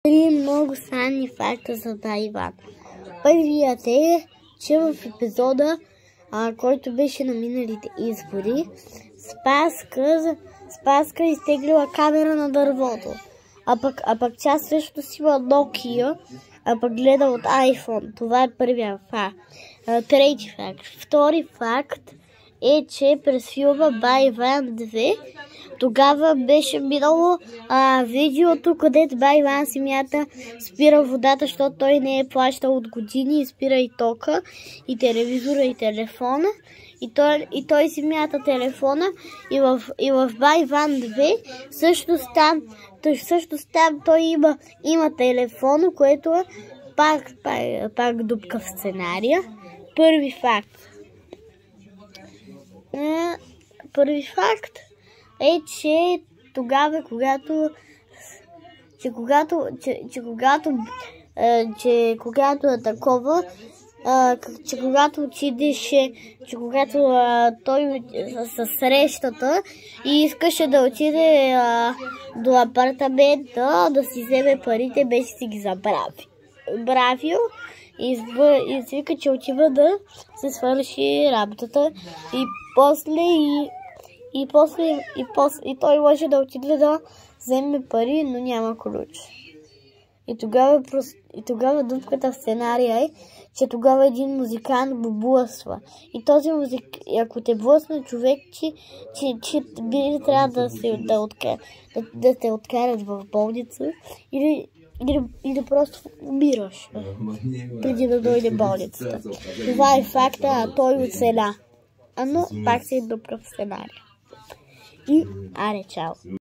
Три много странни факта за Иван. Първият е, че в епизода, който беше на миналите избори, Спаска изтеглила камера на дървото. А пък тя също си има Nokia, а пък гледа от iPhone. Това е първия факт. Трети факт. Втори факт е, че през филма Бай Иван 2 тогава беше минало видеото, където Бай Иван семята спира водата, защото той не е плащал от години и спира и тока, и телевизора, и телефона. И той си мята телефона и в Бай Иван 2 също там той има телефон, което е пак дупка в сценария. Първи факт е, че тогава, когато е такова, когато той със срещата и искаше да отиде до апартамента да си вземе парите, беше си ги забравил и свика, че отива да се свърши работата и той може да отиде да вземе пари, но няма ключ. И тогава дупката в сценария е, че тогава един музикант го блъсва. И този ако те блъсне човек, че би трябва да те откарат в болница или просто умираш преди да дойде болницата. Това е факта, а той оцеля. Но пак се е дупка в сценария. И аре, чао!